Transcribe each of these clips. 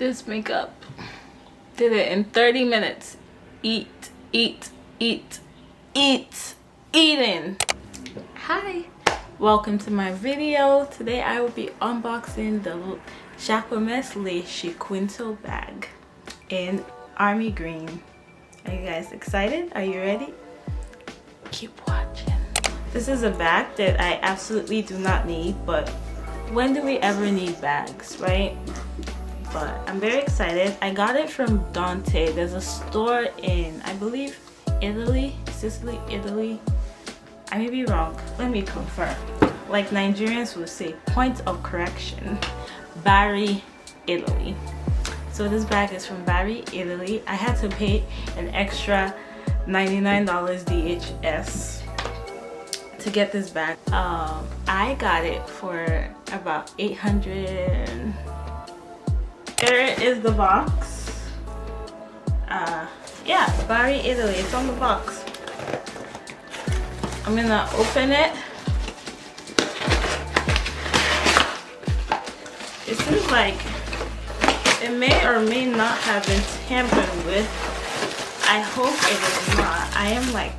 this makeup. Did it in 30 minutes. Eat, eat, eat, eat, eating. Hi, welcome to my video. Today I will be unboxing the Jacquemus Chiquito bag in army green. Are you guys excited? Are you ready? Keep watching. This is a bag that I absolutely do not need, but when do we ever need bags, right? But I'm very excited. I got it from Dante. There's a store in, I believe, Italy, Sicily, Italy. I may be wrong. Let me confirm. Like Nigerians would say, point of correction, Bari, Italy. So this bag is from Bari, Italy. I had to pay an extra $99 DHS to get this bag. I got it for about 800. There is the box. Yeah, Bari, Italy. It's on the box. I'm gonna open it. It seems like it may or may not have been tampered with. I hope it is not. I am like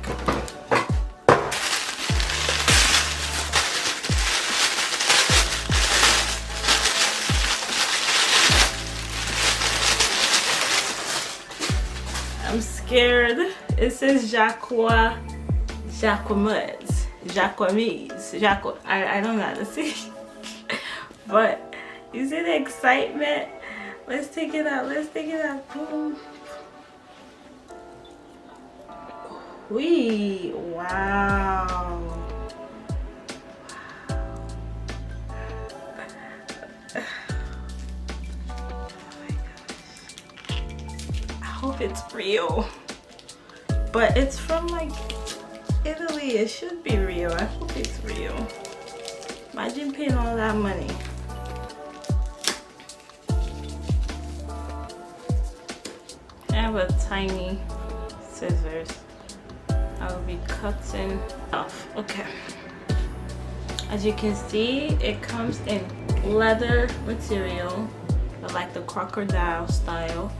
I'm scared. It says Jacquemus. I don't know how to say. But you see the excitement? Let's take it out. Let's take it out. Boom. Wee. Wow. I hope it's real, but it's from like Italy. It should be real. I hope it's real. Imagine paying all that money. I have a tiny scissors. I will be cutting off. Okay, as you can see, it comes in leather material, but like the crocodile style.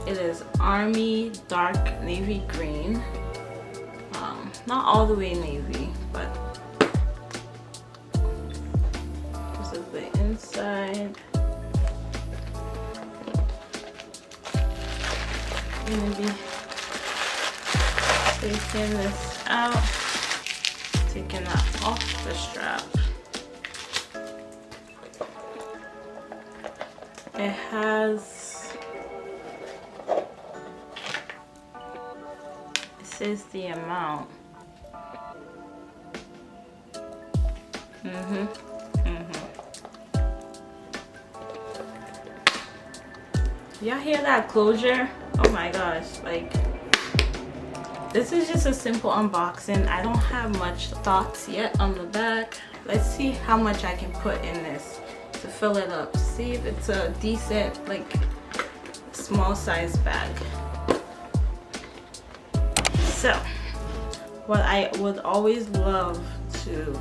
It is army dark navy green. Not all the way navy, but this is the inside. I'm gonna be taking this out, taking that off the strap. It has, is the amount. Y'all hear that closure? Oh my gosh, like this is just a simple unboxing. I don't have much thoughts yet on the back. Let's see how much I can put in this to fill it up. See if it's a decent, like, small size bag. So, what I would always love to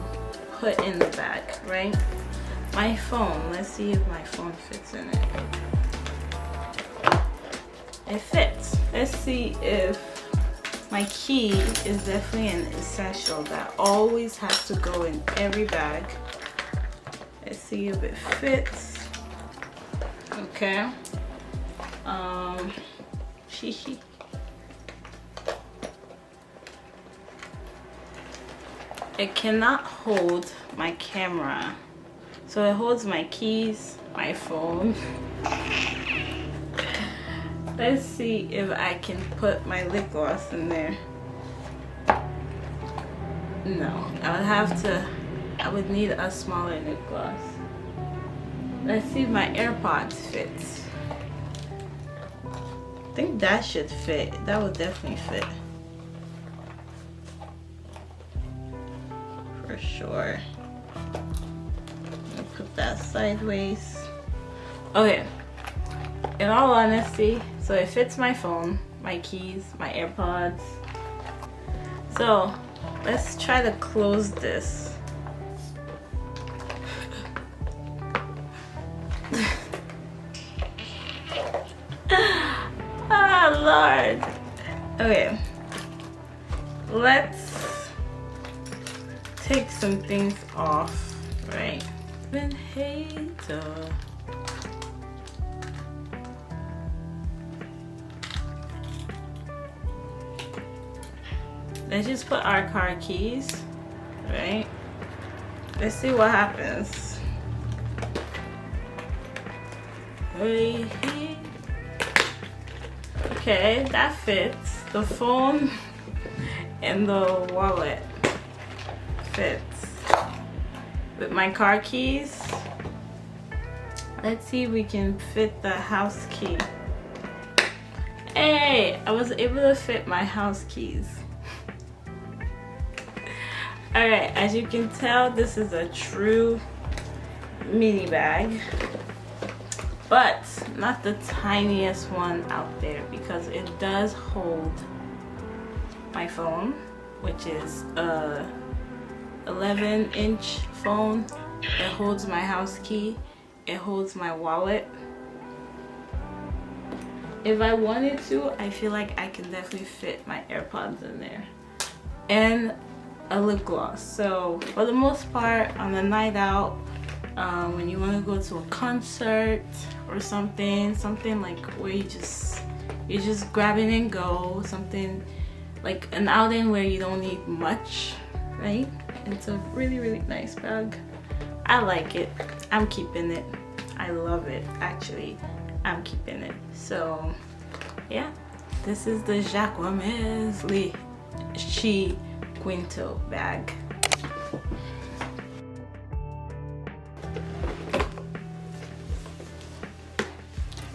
put in the bag, right? My phone. Let's see if my phone fits in it. It fits. Let's see if my key is definitely an essential that always has to go in every bag. Let's see if it fits. Okay. It cannot hold my camera, so it holds my keys, my phone. Let's see if I can put my lip gloss in there. No, I would need a smaller lip gloss. Let's see if my AirPods fits. I think that should fit. That would definitely fit. For sure. I'll put that sideways. Okay. In all honesty, so it fits my phone, my keys, my AirPods. So let's try to close this. Okay, let's take some things off, right? Been hater. Let's just put our car keys, right? Let's see what happens. Okay, that fits. The phone and the wallet fits. With my car keys, let's see if we can fit the house key. Hey, I was able to fit my house keys. Alright, as you can tell, this is a true mini bag, but not the tiniest one out there, because it does hold my phone, which is a 11-inch phone. It holds my house key, it holds my wallet. If I wanted to, I feel like I can definitely fit my AirPods in there, and a lip gloss. So for the most part, on a night out, when you want to go to a concert or something like where you just grab it and go, something like an outing where you don't need much, right? It's a really nice bag. I like it. I'm keeping it. I love it, actually. I'm keeping it. So yeah, this is the Jacquemus Chiquito bag.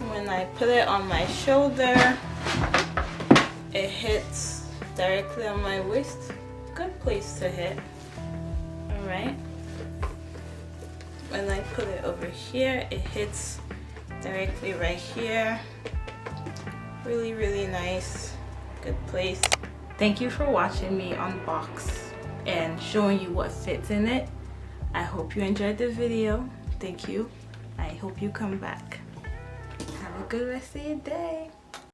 When I put it on my shoulder, it hits directly on my waist. Good place to hit. Alright. When I put it over here, it hits directly right here. Really nice. Good place. Thank you for watching me unbox and showing you what fits in it. I hope you enjoyed the video. Thank you. I hope you come back. Have a good rest of your day.